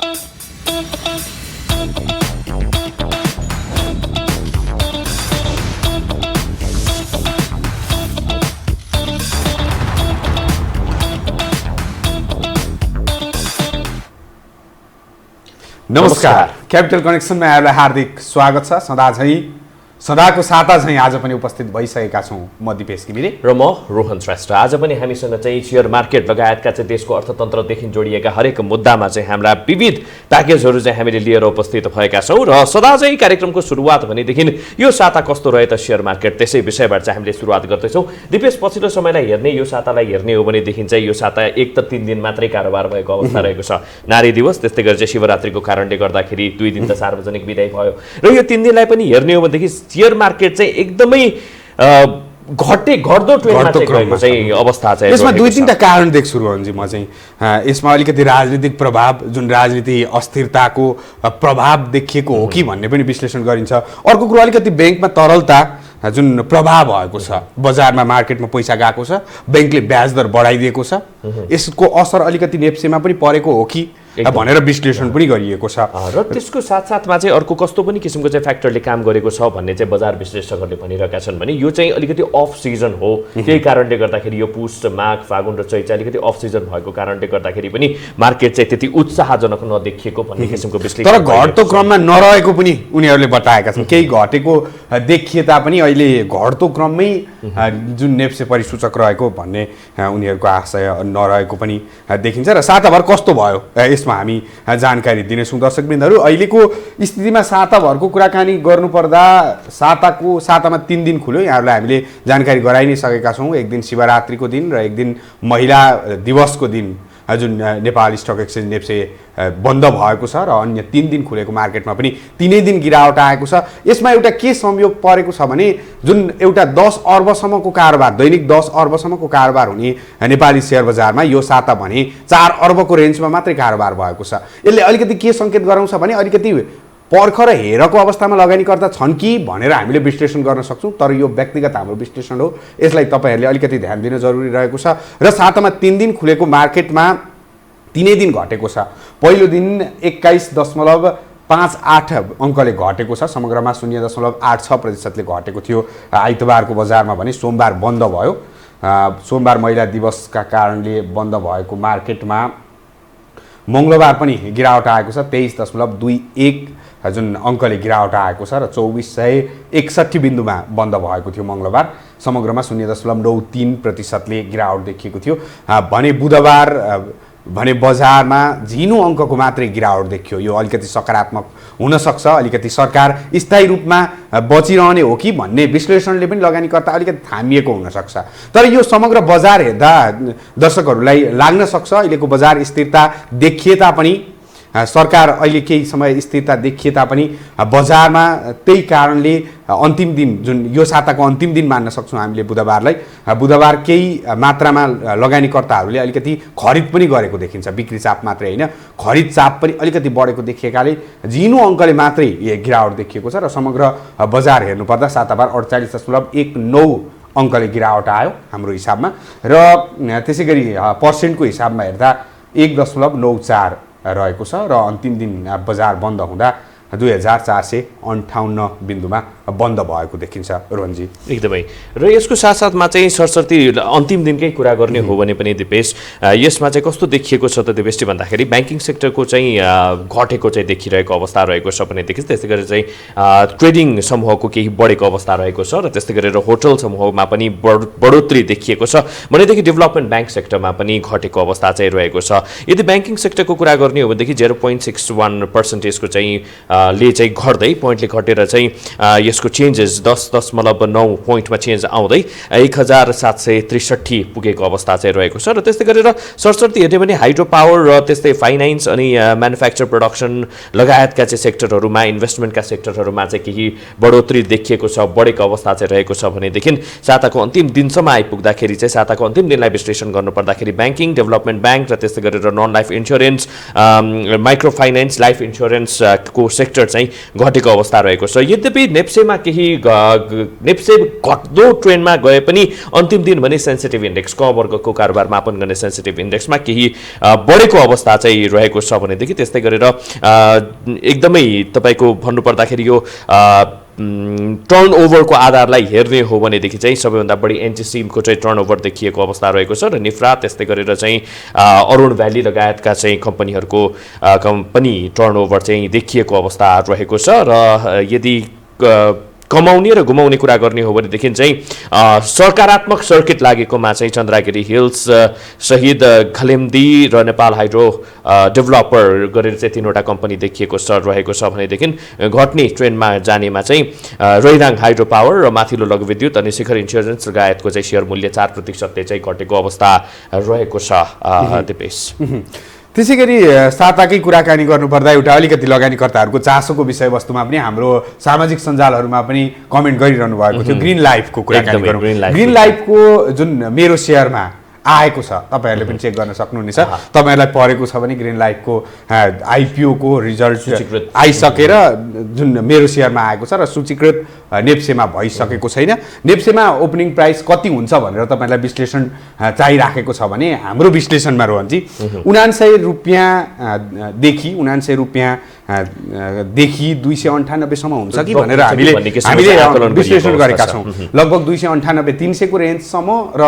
नमस्कार, क्यापिटल कनेक्सनमा यहाँलाई हार्दिक स्वागत छ। सदाको साता चाहिँ आज पनि उपस्थित भइसकेका छौँ। म दिपेश घिमिरे र म रोहन श्रेष्ठ। आज पनि हामीसँग चाहिँ शेयर मार्केट लगायतका चाहिँ देशको अर्थतन्त्रदेखि जोडिएका हरेक मुद्दामा चाहिँ हाम्रा विविध प्याकेजहरू चाहिँ हामीले लिएर उपस्थित भएका छौँ र सदा चाहिँ कार्यक्रमको सुरुवात भनेदेखि यो साता कस्तो रहे त शेयर मार्केट त्यसै विषयबाट चाहिँ हामीले सुरुवात गर्दैछौँ। दिपेश, पछिल्लो समयलाई हेर्ने यो सातालाई हेर्ने हो भनेदेखि चाहिँ यो साता एक त 3 दिन मात्रै कारोबार भएको अवस्था रहेको छ। नारी दिवस, त्यस्तै गरी चाहिँ शिवरात्रिको कारणले गर्दाखेरि 2 दिन त सार्वजनिक बिदाई भयो र यो 3 दिनलाई पनि हेर्ने हो भनेदेखि शेयर मार्केट चाहिँ एकदमै घट्दो ट्रेन्डमा चाहिँ अवस्था चाहिँ यसमा 2-3टा कारण देख्छु रोहनजी। म चाहिँ यसमा अलिकति राजनीतिक प्रभाव, जुन राजनीति अस्थिरताको प्रभाव देखिएको हो कि भन्ने पनि विश्लेषण गरिन्छ। अर्को कुरो अलिकति बैंकमा तरलता जुन प्रभाव भएको छ, बजारमा मार्केटमा पैसा गएको छ, बैंकले ब्याज दर बढाइदिएको छ, यसको असर अलिकति नेप्सेमा पनि परेको हो कि भनेर विश्लेषण पनि गरिएको छ। र त्यसको साथसाथमा चाहिँ अर्को कस्तो पनि किसिमको चाहिँ फ्याक्टरले काम गरेको छ भन्ने चाहिँ बजार विश्लेषकहरूले भनिरहेका छन् भने यो चाहिँ अलिकति अफ सिजन हो। त्यही कारणले गर्दाखेरि यो पुष, माघ, फागुन र चैत चाहिँ अलिकति अफ सिजन भएको कारणले गर्दाखेरि पनि मार्केट चाहिँ त्यति उत्साहजनक नदेखिएको भन्ने किसिमको विश्लेषण। तर घट्दो क्रममा नरहेको पनि उनीहरूले बताएका छन्। केही घटेको देखिए तापनि अहिले घट्दो क्रममै जुन नेप्से परिसूचक रहेको भन्ने उनीहरूको आशय नरहेको पनि देखिन्छ। र साताभर कस्तो भयो यसमा हामी जानकारी दिनेछौँ दर्शकवृन्दहरू। अहिलेको स्थितिमा साताभरको कुराकानी गर्नुपर्दा सातामा 3 दिन खुल्यो, यहाँहरूलाई हामीले जानकारी गराइ नै सकेका छौँ। एक दिन शिवरात्रिको दिन र एक दिन महिला दिवसको दिन जुन नेपाल स्टक एक्सचेन्ज नेप्से बन्द भएको छ र अन्य 3 दिन खुलेको मार्केटमा पनि 3 दिन गिरावट आएको छ। यसमा एउटा के संयोग परेको छ भने जुन एउटा 10 अर्बसम्मको कारोबार, दैनिक 10 अर्बसम्मको कारोबार हुने नेपाली शेयर बजारमा यो साता भने 4 अर्बको रेन्जमा मात्रै कारोबार भएको छ। यसले अलिकति के सङ्केत गराउँछ भने अलिकति पर्ख र हेरको अवस्थामा लगानीकर्ता छन् कि भनेर हामीले विश्लेषण गर्न सक्छौँ। तर यो व्यक्तिगत हाम्रो विश्लेषण हो, यसलाई तपाईँहरूले अलिकति ध्यान दिन जरुरी रहेको छ। र सातामा 3 दिन खुलेको मार्केटमा 3 दिन घटेको छ। पहिलो दिन 21.58 अङ्कले घटेको छ, समग्रमा 0.86%ले घटेको थियो। आइतबारको बजारमा भने सोमबार बन्द भयो। सोमबार महिला दिवसका कारणले बन्द भएको मार्केटमा मङ्गलबार पनि गिरावट आएको छ, 23.21 जुन अङ्कले गिरावट आएको छ र 2461 बिन्दुमा बन्द भएको थियो मङ्गलबार। समग्रमा 0.93%ले गिरावट देखिएको थियो भने बुधबार भने बजारमा झिनो अङ्कको मात्रै गिरावट देखियो। यो अलिकति सकारात्मक हुन सक्छ, अलिकति सरकार स्थायी रूपमा बचिरहने हो कि भन्ने विश्लेषणले पनि लगानीकर्ता अलिकति थामिएको हुन सक्छ। तर यो समग्र बजार हेर्दा दर्शकहरूलाई लाग्न सक्छ अहिलेको बजार स्थिरता देखिए तापनि, सरकार अहिले केही समय स्थिरता देखिए तापनि बजारमा त्यही कारणले अन्तिम दिन जुन यो साताको अन्तिम दिन मान्न सक्छौँ हामीले बुधबारलाई, बुधबार केही मात्रामा लगानीकर्ताहरूले अलिकति खरिद पनि गरेको देखिन्छ। बिक्री चाप मात्रै होइन, खरिद चाप पनि अलिकति बढेको देखिएकाले झिनो अङ्कले मात्रै गिरावट देखिएको छ र समग्र बजार हेर्नुपर्दा साताभर 48.19 अङ्कले गिरावट आयो हाम्रो हिसाबमा। र त्यसै गरी पर्सेन्टको हिसाबमा हेर्दा 1.94 रहेको छ र अन्तिम दिन बजार बन्द हुँदा 2458 बिन्दुमा बन्द भएको देखिन्छ रोहनजी। एकदमै। र यसको साथसाथमा चाहिँ सरसर्ती अन्तिम दिनकै कुरा गर्ने हो भने पनि दिपेश, यसमा चाहिँ कस्तो देखिएको छ त दिपेशजी भन्दाखेरि ब्याङ्किङ सेक्टरको चाहिँ घटेको चाहिँ देखिरहेको अवस्था रहेको छ भनेदेखि, त्यस्तै गरेर चाहिँ ट्रेडिङ समूहको केही बढेको अवस्था रहेको छ र त्यस्तै गरेर होटल समूहमा पनि बढोत्तरी देखिएको छ भनेदेखि डेभलपमेन्ट ब्याङ्क सेक्टरमा पनि घटेको अवस्था चाहिँ रहेको छ। यदि ब्याङ्किङ सेक्टरको कुरा गर्ने हो भनेदेखि 0.61% चाहिँ ले चाहिँ घट्दै पोइन्टले घटेर चाहिँ यसको चेन्जेस 10.9 पोइन्टमा चेन्ज आउँदै 1763 पुगेको अवस्था चाहिँ रहेको छ। र त्यस्तै गरेर सरसर्ती हेर्ने भने हाइड्रो पावर र त्यस्तै फाइनेन्स अनि म्यानुफ्याक्चर प्रोडक्सन लगायतका चाहिँ सेक्टरहरूमा, इन्भेस्टमेन्टका सेक्टरहरूमा चाहिँ केही बढोत्तरी देखिएको छ, बढेको अवस्था चाहिँ रहेको छ भनेदेखि साताको अन्तिम दिनसम्म आइपुग्दाखेरि चाहिँ साताको अन्तिम दिनलाई विश्लेषण गर्नुपर्दाखेरि ब्याङ्किङ, डेभलपमेन्ट ब्याङ्क र त्यस्तै गरेर non life insurance, micro finance, life इन्स्योरेन्सको सेक्टर चाहिँ घटेको अवस्था रहेको छ। यद्यपि नेप्सेमा केही नेप्से घट्दो ट्रेन्डमा गए पनि अन्तिम दिन भने सेन्सिटिभ इन्डेक्स क वर्गको कारोबार मापन गर्ने सेन्सिटिभ इन्डेक्समा केही बढेको अवस्था चाहिँ रहेको छ भनेदेखि त्यस्तै गरेर एकदमै तपाईँको भन्नुपर्दाखेरि यो टर्नओभरको आधारलाई हेर्ने हो भनेदेखि चाहिँ सबैभन्दा बढी एनटिसिमको चाहिँ टर्नओभर देखिएको अवस्था रहेको छ र निफ्रा त्यस्तै गरेर चाहिँ अरुण भ्याली लगायतका चाहिँ कम्पनीहरूको पनि टर्नओभर चाहिँ देखिएको अवस्था रहेको छ र यदि कमाउने र गुमाउने कुरा गर्ने हो भनेदेखि चाहिँ सकारात्मक सर्किट लागेकोमा चाहिँ चन्द्रागिरी हिल्स सहित घलेम्दी र नेपाल हाइड्रो डेभलपर गरेर चाहिँ तीनवटा कम्पनी देखिएको रहेको छ भनेदेखि घट्ने ट्रेन्डमा जानेमा चाहिँ रैदाङ हाइड्रो पावर र माथिल्लो लघुविद्युत अनि शिखर इन्स्योरेन्स लगायतको चाहिँ सेयर मूल्य 4% चाहिँ घटेको अवस्था रहेको छ दिपेश। त्यसै गरी साताकै कुराकानी गर्नुपर्दा एउटा अलिकति लगानीकर्ताहरूको चासोको विषयवस्तुमा पनि हाम्रो सामाजिक सञ्जालहरूमा पनि कमेन्ट गरिरहनु भएको थियो ग्रिन लाइफको कुराकानी गरौँ। ग्रिन लाइफको जुन मेरो सेयरमा आएको छ तपाईँहरूले पनि चेक गर्न सक्नुहुनेछ। तपाईँहरूलाई परेको छ भने ग्रिन लाइफको आइपिओको रिजल्ट आइसकेर जुन मेरो सेयरमा आएको छ र सूचीकृत नेप्सेमा भइसकेको छैन। नेप्सेमा ओपनिङ प्राइस कति हुन्छ भनेर तपाईँलाई विश्लेषण चाहिराखेको छ भने हाम्रो विश्लेषणमा रोहनजी 79 रुपियाँदेखि 79 रुपियाँदेखि 298सम्म हुन्छ कि भनेर हामीले विश्लेषण गरेका छौँ। लगभग 298 300 को रेन्जसम्म र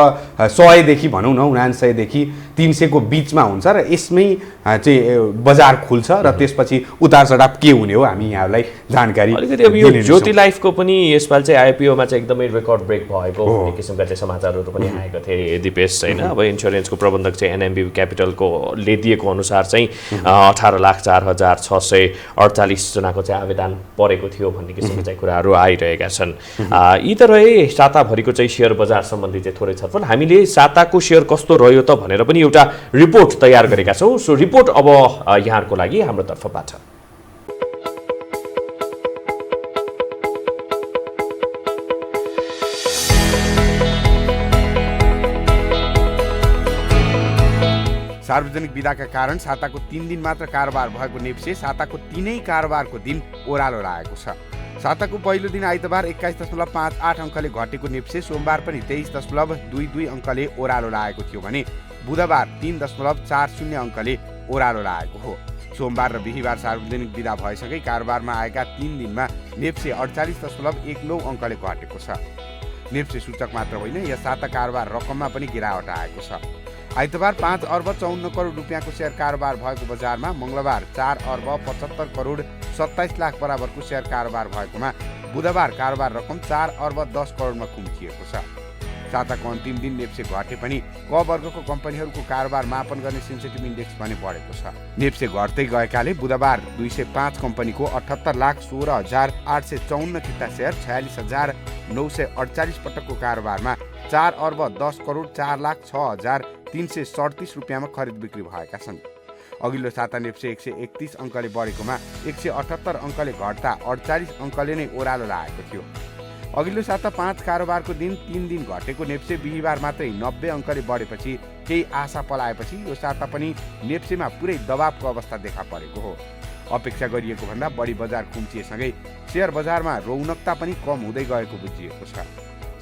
100 देखि भनौँ न 79 देखि 300 को बिचमा हुन्छ र यसमै चाहिँ बजार खुल्छ र त्यसपछि उतार चढाव के हुने हो हामी यहाँलाई जानकारी अलिकति अब यो ज्योति लाइफको पनि यसपालि चाहिँ आइपिओमा चाहिँ एकदमै रेकर्ड ब्रेक भएको किसिमका चाहिँ समाचारहरू पनि आएका थिए दिपेश हैन। अब इन्स्योरेन्सको प्रबन्धक चाहिँ एनएमबी क्यापिटलको ले दिएको अनुसार चाहिँ 18,04,648 जनाको चाहिँ आवेदन परेको थियो भन्ने किसिमको चाहिँ कुराहरू आइरहेका छन्। यी त रहे साताभरिको चाहिँ सेयर बजार सम्बन्धी चाहिँ थोरै छलफल। हामीले साताको सेयर कस्तो रह्यो त भनेर पनि एउटा रिपोर्ट तयार गरेका छौँ। सो रिपोर्ट अब यहाँहरूको लागि हाम्रो तर्फबाट। सार्वजनिक बिदाका कारण साताको 3 दिन मात्र कारोबार भएको नेप्से साताको 3 कारोबारको दिन ओह्रालो लागेको छ। साताको पहिलो दिन आइतबार 21.58 अङ्कले घटेको नेप्से सोमबार पनि 23.22 अङ्कले ओह्रालो लागेको थियो भने बुधबार 3.40 अङ्कले ओह्रालो लागेको हो। सोमबार र बिहिबार सार्वजनिक बिदा भएसँगै कारोबारमा आएका 3 दिनमा नेप्से 48.19 अङ्कले घटेको छ। नेप्से सूचक मात्र होइन यस साता कारोबार रकममा पनि गिरावट आएको छ। आइतबार 5 अर्ब 54 करोड रुपियाँको सेयर कारोबार भएको बजारमा मङ्गलबार 4 अर्ब 75 करोड 27 लाख बराबरको सेयर कारोबार भएकोमा बुधबार कारोबार रकम 4 अर्ब 10 करोडमा कुम्चिएको छ। साताको अन्तिम दिन नेप्से घटे पनि क वर्गको कम्पनीहरूको कारोबार मापन गर्ने सेन्सिटिभ इन्डेक्स भने बढेको छ। नेप्से घट्दै गएकाले बुधबार 205 कम्पनीको 78,16,854 किता सेयर 46,948 पटकको कारोबारमा 4 अर्ब 10 करोड 4,06,337 रुपियाँमा खरिद बिक्री भएका छन्। अघिल्लो साता नेप्से 131 अङ्कले बढेकोमा 178 अङ्कले घट्दा 48 अङ्कले नै ओह्रालो लागेको थियो। अघिल्लो साता 5 कारोबारको दिन 3 दिन घटेको नेप्से बिहिबार मात्रै 90 अङ्कले बढेपछि केही आशा पलाएपछि यो साता पनि नेप्सेमा पुरै दबावको अवस्था देखा परेको हो। अपेक्षा गरिएको भन्दा बढी बजार कुम्चिएसँगै सेयर बजारमा रौनकता पनि कम हुँदै गएको बुझिएको छ।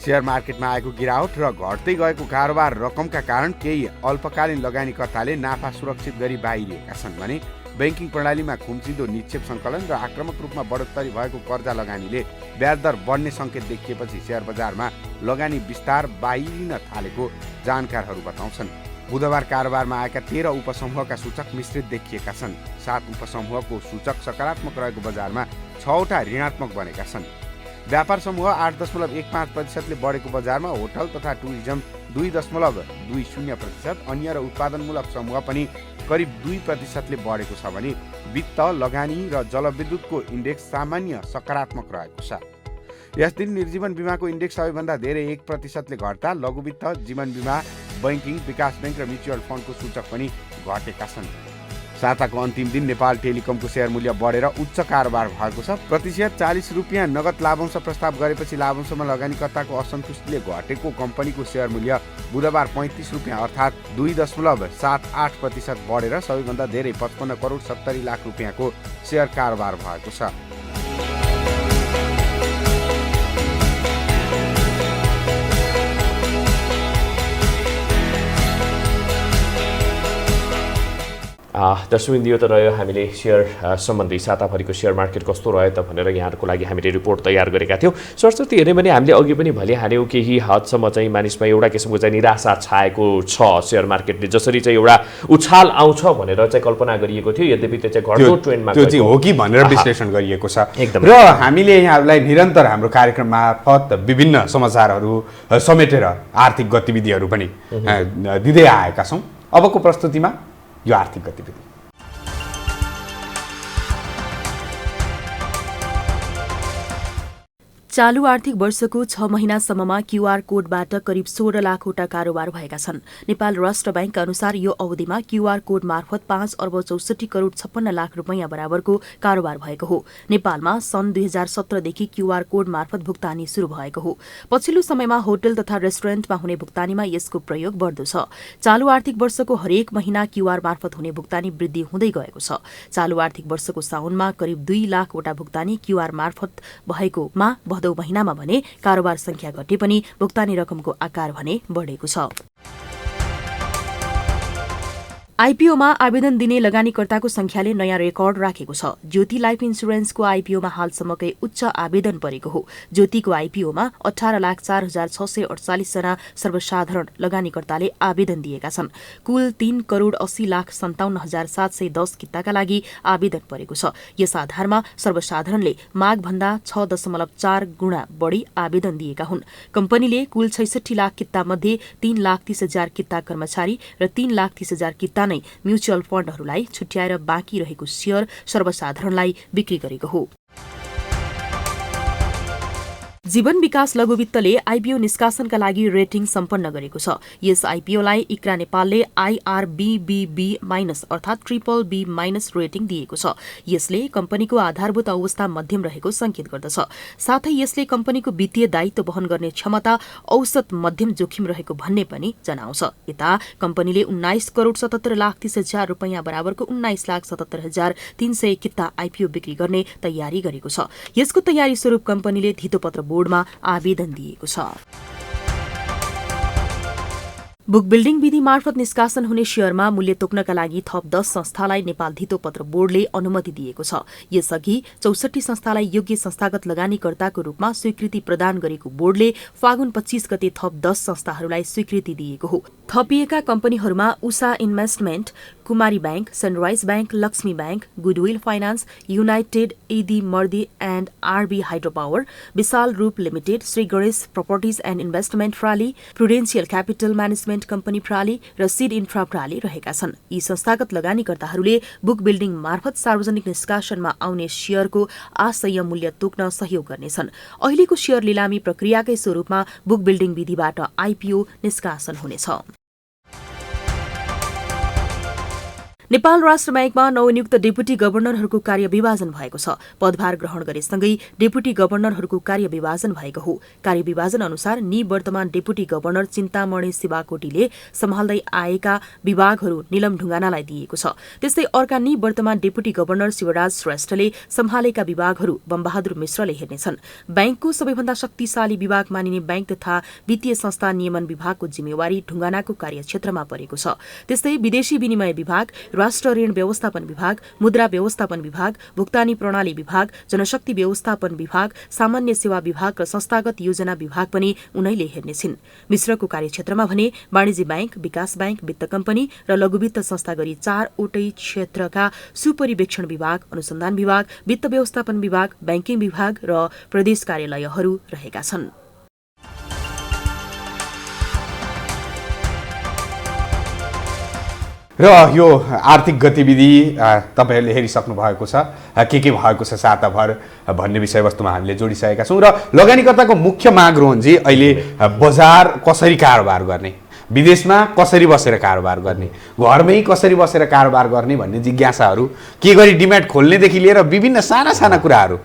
सेयर मार्केटमा आएको गिरावट र घट्दै गएको कारोबार रकमका कारण केही अल्पकालीन लगानीकर्ताले नाफा सुरक्षित गरी बाहिरिएका छन् भने बैंकिङ प्रणालीमा खुम्चिदो निक्षेप सङ्कलन र आक्रामक रूपमा बढोत्तरी भएको कर्जा लगानीले ब्याज दर बढ्ने सङ्केत देखिएपछि सेयर बजारमा लगानी विस्तार बाहिरिन थालेको जानकारहरू बताउँछन्। बुधबार कारोबारमा आएका 13 उपसमूहका सूचक मिश्रित देखिएका छन्। 7 उपसमूहको सूचक सकारात्मक रहेको बजारमा 6वटा ऋणात्मक बनेका छन्। व्यापार समूह 8.15% बढेको बजारमा होटल तथा टुरिज्म 2.20%, अन्य र उत्पादनमूलक समूह पनि करिब 2% बढेको छ भने वित्त, लगानी र जलविद्युतको इन्डेक्स सामान्य सकारात्मक रहेको छ। यस दिन निर्जीवन बीमाको इन्डेक्स सबैभन्दा धेरै 1% घट्दा लघुवित्त, जीवन बीमा, बैंकिङ, विकास बैंक र म्युचुअल फन्डको सूचक पनि घटेका छन्। साताको अन्तिम दिन नेपाल टेलिकमको सेयर मूल्य बढेर उच्च कारोबार भएको छ। प्रतिशत 40 रुपियाँ नगद लाभांश प्रस्ताव गरेपछि लाभांशमा लगानीकर्ताको असन्तुष्टिले घटेको कम्पनीको सेयर मूल्य बुधबार 35 रुपियाँ अर्थात् 2.78% बढेर सबैभन्दा धेरै 55 करोड 70 लाख रुपियाँको सेयर कारोबार भएको छ। दर्शकवृन्द, यो त रह्यो हामीले सेयर सम्बन्धी साताभरिको सेयर मार्केट कस्तो रह्यो त भनेर यहाँहरूको लागि हामीले रिपोर्ट तयार गरेका थियौँ। सरस्वती हेऱ्यो भने हामीले अघि पनि भनिहाल्यौँ केही हदसम्म चाहिँ मानिसमा एउटा किसिमको चाहिँ निराशा छाएको छ सेयर मार्केटले। जसरी चाहिँ एउटा उछाल आउँछ भनेर चाहिँ कल्पना गरिएको थियो, यद्यपि त्यो चाहिँ घट्दो ट्रेन्डमा त्यो चाहिँ हो कि भनेर विश्लेषण गरिएको छ। एकदम। र हामीले यहाँहरूलाई निरन्तर हाम्रो कार्यक्रम मार्फत विभिन्न समाचारहरू समेटेर आर्थिक गतिविधिहरू पनि दिँदै आएका छौँ। अबको प्रस्तुतिमा यो आर्थिक गतिविधि। चालू आर्थिक वर्षको 6 महिनासम्ममा क्यूआर कोडबाट करिब 16 लाखवटा कारोबार भएका छन्। नेपाल राष्ट्र बैंकका अनुसार यो अवधिमा क्यूआर कोड मार्फत 5 अर्ब 64 करोड 56 लाख रुपैयाँ बराबरको कारोबार भएको हो। नेपालमा सन् 2017 देखि क्यूआर कोड मार्फत भुक्तानी शुरू भएको हो। पछिल्लो समयमा होटल तथा रेस्टुरेन्टमा हुने भुक्तानीमा यसको प्रयोग बढ्दो छ। चालू आर्थिक वर्षको हरेक महिना क्यूआर मार्फत हुने भुक्तानी वृद्धि हुँदै गएको छ। चालू आर्थिक वर्षको साउनमा करिब 2 लाखवटा भुक्तानी क्यूआर मार्फत भएकोमा भदौ महिनामा भने कारोबार संख्या घटे पनि भुक्तानी रकमको आकार भने बढेको छ। आईपीओमा आवेदन दिने लगानीकर्ताको संख्याले नयाँ रेकर्ड राखेको छ। ज्योति लाइफ इन्सुरेन्सको आईपीओमा हालसम्मकै उच्च आवेदन परेको हो। ज्योतिको आईपीओमा 18,04,648 जना सर्वसाधारण लगानीकर्ताले आवेदन दिएका छन्। कुल 3,80,57,710 किताका लागि आवेदन परेको छ। यस आधारमा सर्वसाधारणले मागभन्दा 6.4 गुणा बढी आवेदन दिएका हुन्। कम्पनीले कुल 66 लाख किता मध्ये 3,30,000 किता कर्मचारी र 3,30,000 किता म्युचुअल फण्डहरूलाई छुट्याएर बाँकी रहेको शेयर सर्वसाधारणलाई बिक्री गरेको हो। जीवन विकास लघु वित्तले आईपीओ निष्कासनका लागि रेटिङ सम्पन्न गरेको छ। यस आईपीओलाई इक्रा नेपालले IRBBB- अर्थात् BBB- रेटिङ दिएको छ। यसले कम्पनीको आधारभूत अवस्था मध्यम रहेको संकेत गर्दछ। साथै यसले कम्पनीको वित्तीय दायित्व वहन गर्ने क्षमता औसत मध्यम जोखिम रहेको भन्ने पनि जनाउँछ। यता कम्पनीले 19 करोड 77 लाख 30 हजार रुपैयाँ बराबरको 19,77,300 किता आईपीओ बिक्री गर्ने तयारी गरेको छ। यसको तयारी स्वरूप कम्पनीले धितोपत्र बोर्डमा आवेदन दिएको छ। बुक बिल्डिङ विधि मार्फत निष्कासन हुने शेयरमा मूल्य तोक्नका लागि थप 10 संस्थालाई नेपाल धितोपत्र बोर्डले अनुमति दिएको छ। यसअघि 64 संस्थालाई योग्य संस्थागत लगानीकर्ताको रूपमा स्वीकृति प्रदान गरेको बोर्डले फागुन 25 गते थप 10 संस्थाहरूलाई स्वीकृति दिएको हो। थपिएका कम्पनीहरूमा Usha Investment, Kumari Bank, Sunrise Bank, Laxmi Bank, Goodwill Finance, United एडी Mardi and RB Hydro Power, Vishal Rup Limited, Shri Ganesh Properties and Investment प्राली, प्रुडेन्सियल क्यापिटल म्यानेजमेन्ट कम्पनी प्राली र सीड इन्फ्रा प्राली रहेका छन्। यी संस्थागत लगानीकर्ताहरूले बुक बिल्डिङ मार्फत सार्वजनिक निष्कासनमा आउने शेयरको आशय मूल्य तोक्न सहयोग गर्नेछन्। अहिलेको शेयर लिलामी प्रक्रियाकै स्वरूपमा बुक बिल्डिङ विधिबाट आईपीओ निष्कासन हुनेछ। नेपाल राष्ट्र बैंकमा नवनियुक्त डेपुटी गभर्नरहरूको कार्य विभाजन भएको छ। पदभार ग्रहण गरेसँगै डेपुटी गभर्नरहरूको कार्य विभाजन भएको हो। कार्य विभाजन अनुसार निवर्तमान डेपुटी गभर्नर चिन्तामणि शिवाकोटीले सम्हाल्दै आएका विभागहरू निलम ढुङ्गानालाई दिएको छ। त्यस्तै अर्का निवर्तमान डेपुटी गभर्नर शिवराज श्रेष्ठले सम्हालेका विभागहरू बमबहादुर मिश्रले हेर्नेछन्। बैंकको सबैभन्दा शक्तिशाली विभाग मानिने बैंक तथा वित्तीय संस्था नियमन विभागको जिम्मेवारी ढुङ्गानाको कार्यक्षेत्रमा परेको छ। त्यस्तै विदेशी विनिमय विभाग, राष्ट्र ऋण व्यवस्थापन विभाग, मुद्रा व्यवस्थापन विभाग, भुक्तानी प्रणाली विभाग, जनशक्ति व्यवस्थापन विभाग, सामान्य सेवा विभाग र संस्थागत योजना विभाग पनि उनैले हेर्नेछिन्। मिश्रको कार्यक्षेत्रमा भने वाणिज्य बैंक, विकास बैंक, वित्त कम्पनी र लघुवित्त संस्था गरी 4वटै क्षेत्रका सुपरिवेक्षण विभाग, अनुसन्धान विभाग, वित्त व्यवस्थापन विभाग, बैंकिङ विभाग र प्रदेश कार्यालयहरू रहेका छन्। र यो आर्थिक गतिविधि तपाईहरूले हेरिसक्नु भएको छ। के भएको छ साताभर भन्ने विषयवस्तुमा हामीले जोडिसकेका छौँ। र लगानीकर्ताको मुख्य माग रोहनजी अहिले बजार कसरी कारोबार गर्ने विदेशमा कसरी बसेर कारोबार गर्ने, घरमै कसरी बसेर कारोबार गर्ने भन्ने जिज्ञासाहरू, के गरी डिम्याट खोल्नेदेखि लिएर विभिन्न साना साना कुराहरू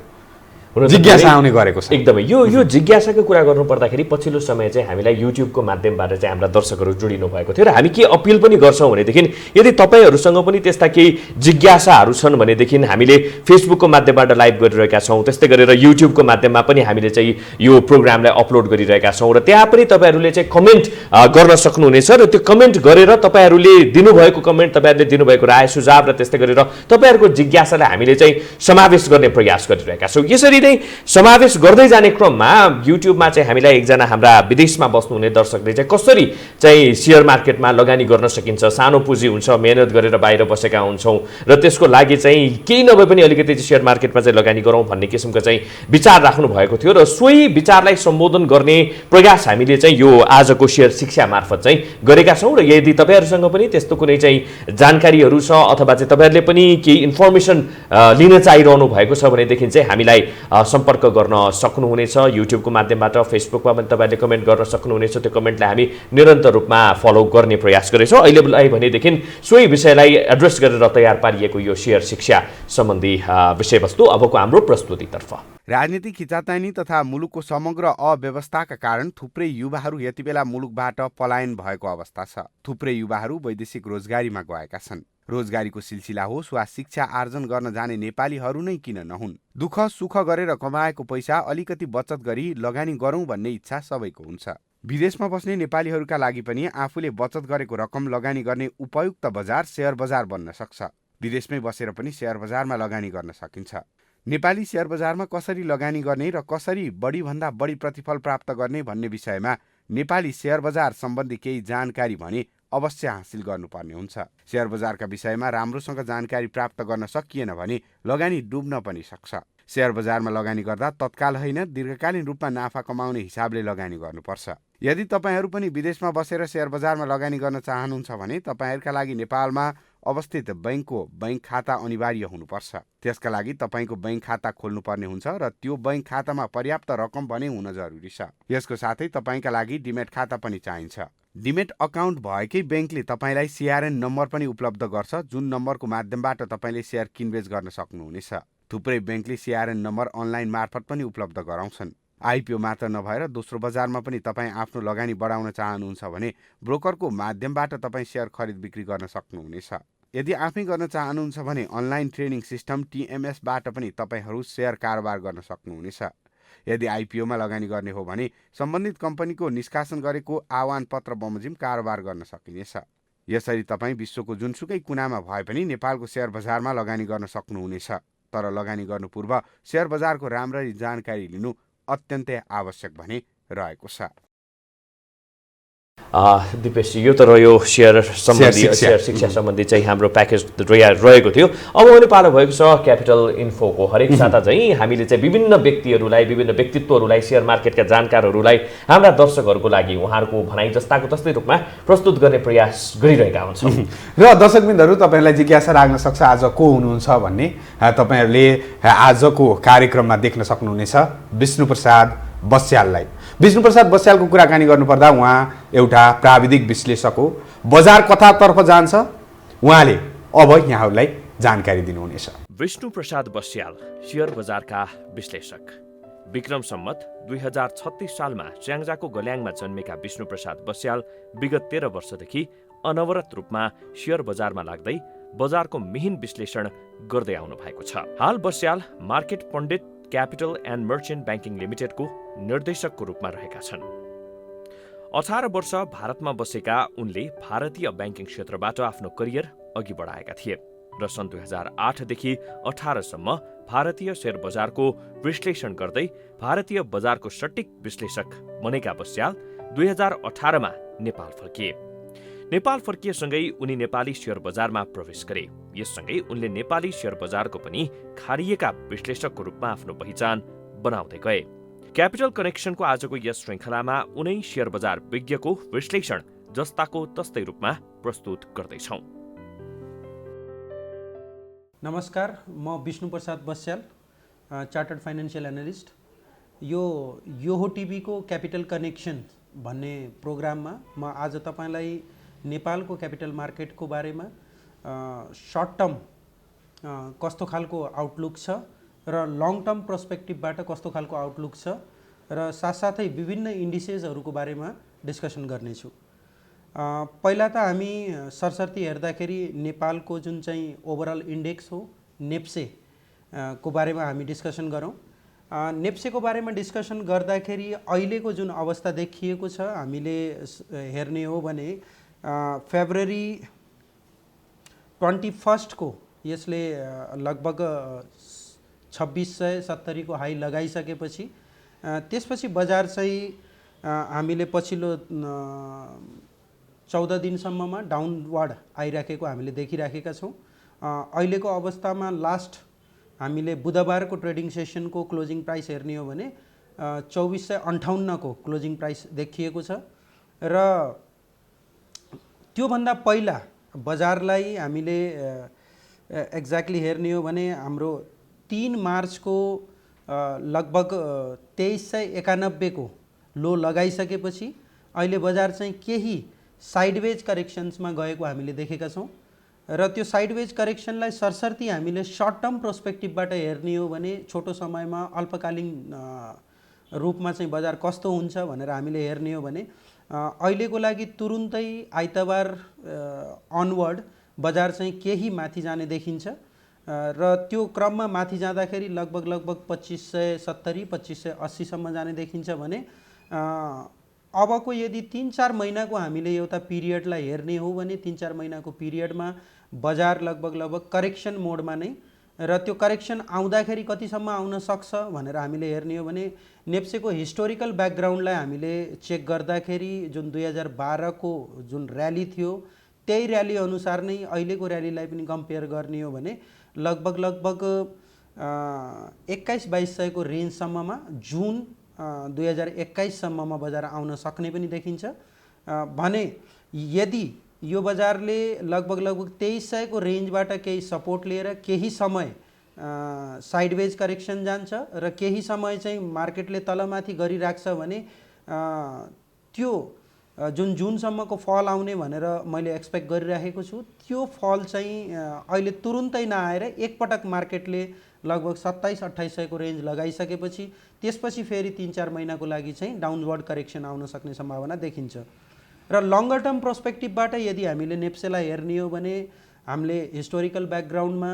जिज्ञासा आउने गरेको छ। एकदमै यो जिज्ञासाको कुरा गर्नु पर्दाखेरि पछिल्लो समय चाहिँ हामीलाई युट्युबको माध्यमबाट चाहिँ हाम्रा दर्शकहरू जोडिनु भएको थियो र हामी के अपिल पनि गर्छौँ भनेदेखि यदि तपाईँहरूसँग पनि त्यस्ता केही जिज्ञासाहरू छन् भनेदेखि हामीले फेसबुकको माध्यमबाट लाइभ गरिरहेका छौँ, त्यस्तै गरेर युट्युबको माध्यममा पनि हामीले चाहिँ यो प्रोग्रामलाई अपलोड गरिरहेका छौँ र त्यहाँ पनि तपाईँहरूले चाहिँ कमेन्ट गर्न सक्नुहुनेछ र त्यो कमेन्ट गरेर तपाईँहरूले दिनुभएको कमेन्ट, तपाईँहरूले दिनुभएको राय सुझाव र त्यस्तै गरेर तपाईँहरूको जिज्ञासालाई हामीले चाहिँ समावेश गर्ने प्रयास गरिरहेका छौँ। यसरी समावेश गर्दै जाने क्रममा युट्युबमा चाहिँ हामीलाई एकजना हाम्रा विदेशमा बस्नुहुने दर्शकले चाहिँ कसरी चाहिँ सेयर मार्केटमा लगानी गर्न सकिन्छ, सानो पुँजी हुन्छ, मेहनत गरेर बाहिर बसेका हुन्छौँ र त्यसको लागि चाहिँ केही नभए पनि अलिकति सेयर मार्केटमा चाहिँ लगानी गरौँ भन्ने किसिमको चाहिँ विचार राख्नु भएको थियो र सोही विचारलाई सम्बोधन गर्ने प्रयास हामीले चाहिँ यो आजको सेयर शिक्षा मार्फत चाहिँ गरेका छौँ र यदि तपाईँहरूसँग पनि त्यस्तो कुनै चाहिँ जानकारीहरू छ अथवा चाहिँ तपाईँहरूले पनि केही इन्फर्मेसन लिन चाहिरहनु भएको छ भनेदेखि चाहिँ हामीलाई सम्पर्क गर्न सक्नुहुनेछ। युट्युबको माध्यमबाट, फेसबुकमा पनि तपाईँले कमेन्ट गर्न सक्नुहुनेछ। त्यो कमेन्टलाई हामी निरन्तर रूपमा फलो गर्ने प्रयास गरेछौँ। अहिलेलाई भनेदेखि सोही विषयलाई एड्रेस गरेर तयार पारिएको यो सेयर शिक्षा सम्बन्धी विषयवस्तु अबको हाम्रो प्रस्तुतितर्फ। राजनीतिक खिचातानी तथा मुलुकको समग्र अव्यवस्थाका कारण थुप्रै युवाहरू यति बेला मुलुकबाट पलायन भएको अवस्था छ। थुप्रै युवाहरू वैदेशिक रोजगारीमा गएका छन्। रोजगारीको सिलसिला होस् वा शिक्षा आर्जन गर्न जाने नेपालीहरू नै किन नहुन्। दुःख सुख गरेर कमाएको पैसा अलिकति बचत गरी लगानी गरौँ भन्ने इच्छा सबैको हुन्छ। विदेशमा बस्ने नेपालीहरूका लागि पनि आफूले बचत गरेको रकम लगानी गर्ने उपयुक्त बजार शेयर बजार बन्न सक्छ। विदेशमै बसेर पनि शेयर बजारमा लगानी गर्न सकिन्छ। नेपाली शेयर बजारमा कसरी लगानी गर्ने र कसरी बढीभन्दा बढी प्रतिफल प्राप्त गर्ने भन्ने विषयमा नेपाली शेयर बजार सम्बन्धी केही जानकारी भने अवश्य हासिल गर्नुपर्ने हुन्छ। शेयर बजारका विषयमा राम्रोसँग जानकारी प्राप्त गर्न सकिएन भने लगानी डुब्न पनि सक्छ। शेयर बजारमा लगानी गर्दा तत्काल होइन, दीर्घकालीन रूपमा नाफा कमाउने हिसाबले लगानी गर्नुपर्छ। यदि तपाईँहरू पनि विदेशमा बसेर शेयर बजारमा लगानी गर्न चाहनुहुन्छ भने तपाईँहरूका लागि नेपालमा अवस्थित बैंकको बैंक खाता अनिवार्य हुनुपर्छ। त्यसका लागि तपाईँको बैंक खाता खोल्नुपर्ने हुन्छ र त्यो बैंक खातामा पर्याप्त रकम भने हुन जरुरी छ। यसको साथै तपाईँका लागि डिमेट खाता पनि चाहिन्छ। डिमेट अकाउन्ट भएकै बैंकले तपाईँलाई सीआरएन नम्बर पनि उपलब्ध गर्छ, जुन नम्बरको माध्यमबाट तपाईँले शेयर किनबेच गर्न सक्नुहुनेछ। थुप्रै बैंकले सीआरएन नम्बर अनलाइन मार्फत पनि उपलब्ध गराउँछन्। आइपिओ मात्र नभएर दोस्रो बजारमा पनि तपाईँ आफ्नो लगानी बढाउन चाहनुहुन्छ भने ब्रोकरको माध्यमबाट तपाईँ शेयर खरिद बिक्री गर्न सक्नुहुनेछ। यदि आफै गर्न चाहनुहुन्छ भने अनलाइन ट्रेडिङ सिस्टम टिएमएसबाट पनि तपाईँहरू शेयर कारोबार गर्न सक्नुहुनेछ। यदि आइपिओमा लगानी गर्ने हो भने सम्बन्धित कम्पनीको निष्कासन गरेको आह्वान पत्र बमोजिम कारोबार गर्न सकिनेछ। यसरी तपाईँ विश्वको जुनसुकै कुनामा भए पनि नेपालको शेयर बजारमा लगानी गर्न सक्नुहुनेछ। तर लगानी गर्नु पूर्व शेयर बजारको राम्ररी जानकारी लिनु अत्यन्तै आवश्यक भने रहेको छ। दिपेश, यो त रह्यो शेयर शिक्षा सम्बन्धी चाहिँ हाम्रो प्याकेज रहेको थियो। अब आउने पालो भएको छ क्यापिटल इन्फोको। हरेक साता चाहिँ हामीले चाहिँ विभिन्न व्यक्तिहरूलाई, विभिन्न व्यक्तित्वहरूलाई, शेयर मार्केटका जानकारहरूलाई हाम्रा दर्शकहरूको लागि उहाँहरूको भनाइ जस्ताको तस्तै रूपमा प्रस्तुत गर्ने प्रयास गरिरहेका हुन्छौँ। र दर्शकबिन्दहरू तपाईँहरूलाई जिज्ञासा राख्न सक्छ आज को हुनुहुन्छ भन्ने। तपाईँहरूले आजको कार्यक्रममा देख्न सक्नुहुनेछ विष्णुप्रसाद बस्याललाई। विष्णुप्रसाद बस्यालको कुराकानी गर्नुपर्दा उहाँ एउटा प्राविधिक विश्लेषक हो। बजार कतातर्फ जान्छ उहाँले अब यहाँहरूलाई जानकारी दिनुहुनेछ। विष्णुप्रसाद बस्याल शेयर बजारका विश्लेषक। विक्रम सम्मत 2036 सालमा च्याङ्जाको गल्याङमा जन्मेका विष्णुप्रसाद बस्याल विगत 13 वर्षदेखि अनवरत रूपमा शेयर बजारमा लाग्दै बजारको मिहिन विश्लेषण गर्दै आउनु भएको छ। हाल Basyal market Pandit Capital and Merchant Banking लिमिटेडको निर्देशकको रूपमा रहेका छन्। 18 वर्ष भारतमा बसेका उनले भारतीय ब्याङ्किङ क्षेत्रबाट आफ्नो करियर अघि बढाएका थिए र सन् 2008 देखि 18 सम्म भारतीय शेयर बजारको विश्लेषण गर्दै भारतीय बजारको सटीक विश्लेषक बनेका बस्याल 2018 मा नेपाल फर्किए। नेपाल फर्किएसँगै उनी नेपाली शेयर बजारमा प्रवेश गरे। यससँगै उनले नेपाली शेयर बजारको पनि खारिएका विश्लेषकको रूपमा आफ्नो पहिचान बनाउँदै गए। क्यापिटल कनेक्सनको आजको यस श्रृङ्खलामा उनै शेयर बजार विज्ञको विश्लेषण जस्ताको तस्तै रूपमा प्रस्तुत गर्दैछौँ। नमस्कार, म Bishnu Prasad Basyal, chartered financial analyst. यो हो टिभीको क्यापिटल कनेक्सन भन्ने प्रोग्राममा म आज तपाईँलाई नेपालको क्यापिटल मार्केटको बारेमा सर्ट टर्म कस्तो खालको आउटलुक छ र लङ टर्म पर्सपेक्टिभबाट कस्तो खालको आउटलुक छ र साथसाथै विभिन्न इन्डिसेसहरूको बारेमा डिस्कसन गर्नेछु। पहिला त हामी सरसर्ती हेर्दाखेरि नेपालको जुन चाहिँ ओभरअल इन्डेक्स हो नेप्से को बारेमा हामी डिस्कसन गरौँ। नेप्सेको बारेमा डिस्कसन गर्दाखेरि अहिलेको जुन अवस्था देखिएको छ हामीले हेर्ने हो भने फेब्रुअरी 21 को यसले लगभग 2670 को हाई लगाइसकेपछि त्यसपछि बजार चाहिँ हामीले पछिल्लो 14 दिनसम्ममा डाउनवर्ड आइराखेको हामीले देखिराखेका छौँ। अहिलेको अवस्थामा लास्ट हामीले बुधबारको ट्रेडिङ सेसनको क्लोजिङ प्राइस हेर्ने हो भने 2458 को क्लोजिङ प्राइस देखिएको छ र त्योभन्दा पहिला बजारलाई हामीले एक्ज्याक्टली हेर्ने हो भने हाम्रो 3 मार्च को लगभग 2391 को लो लगाइसकेपछि अहिले बजार चाहिँ केही साइडवेज करेक्सन्समा गएको हामीले देखेका छौँ र त्यो साइडवेज करेक्सनलाई सरसर्ती हामीले सर्ट टर्म पर्सपेक्टिभबाट हेर्ने हो भने छोटो समयमा अल्पकालीन रूपमा चाहिँ बजार कस्तो हुन्छ भनेर हामीले हेर्ने हो भने अहिलेको लागि तुरुन्तै आइतबार अनवर्ड बजार चाहिँ केही माथि जाने देखिन्छ र त्यो क्रममा माथि जाँदाखेरि लगभग 2570 2580 सम्म जाने देखिन्छ भने अबको यदि 3-4 महिनाको हामीले एउटा पिरियडलाई हेर्ने हो भने 3-4 महिनाको पिरियडमा बजार लगभग करेक्सन मोडमा नै र त्यो करेक्सन आउँदाखेरि कतिसम्म आउन सक्छ भनेर हामीले हेर्ने हो भने नेप्सेको हिस्टोरिकल ब्याकग्राउन्डलाई हामीले चेक गर्दाखेरि जुन 2012 को जुन र्याली थियो त्यही र्याली अनुसार नै अहिलेको र्यालीलाई पनि कम्पेयर गर्ने हो भने लगभग 21-2200 को रेन्जसम्ममा जुन 2021 सम्ममा बजार आउन सक्ने पनि देखिन्छ भने यदि यो बजारले लगभग 2300 को रेन्जबाट केही सपोर्ट लिएर केही समय साइडवेज करेक्सन जान्छ र केही समय चाहिँ मार्केटले तलमाथि गरिराख्छ भने त्यो जुन जुनसम्मको फल आउने भनेर मैले एक्सपेक्ट गरिरहेको छु त्यो फल चाहिँ अहिले तुरुन्तै नआएर एकपटक मार्केटले लगभग 27-2800 को रेन्ज लगाइसकेपछि त्यसपछि फेरि 3-4 महिनाको लागि चाहिँ डाउनवर्ड करेक्सन आउन सक्ने सम्भावना देखिन्छ र लङ्गर टर्म पर्सपेक्टिभबाट यदि हामीले नेप्सेलाई हेर्ने हो भने हामीले हिस्टोरिकल ब्याकग्राउन्डमा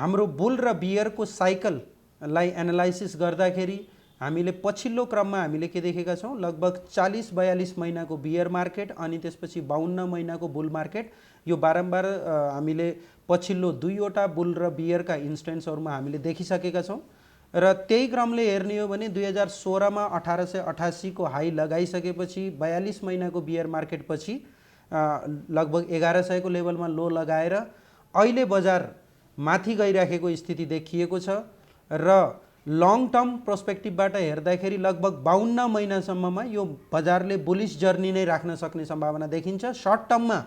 हाम्रो बुल र बियरको साइकललाई एनालाइसिस गर्दाखेरि हामीले पछिल्लो क्रममा हामीले के देखेका छौँ लगभग 40-42 महिनाको बियर मार्केट अनि त्यसपछि 52 महिनाको बुल मार्केट यो बारम्बार हामीले पछिल्लो 2वटा बुल र बियरका इन्स्टेन्सहरूमा हामीले देखिसकेका छौँ र त्यही क्रमले हेर्ने हो भने 2016 मा 1888 को हाई लगाइसकेपछि 42 महिनाको बियर मार्केट पछि लगभग 1100 को लेभलमा लो लगाएर अहिले बजार माथि गइराखेको स्थिति देखिएको छ र लङ टर्म पर्सपेक्टिभबाट हेर्दाखेरि लगभग 52 महिनासम्ममा यो बजारले बुलिश जर्नी नै राख्न सक्ने सम्भावना देखिन्छ। सर्ट टर्ममा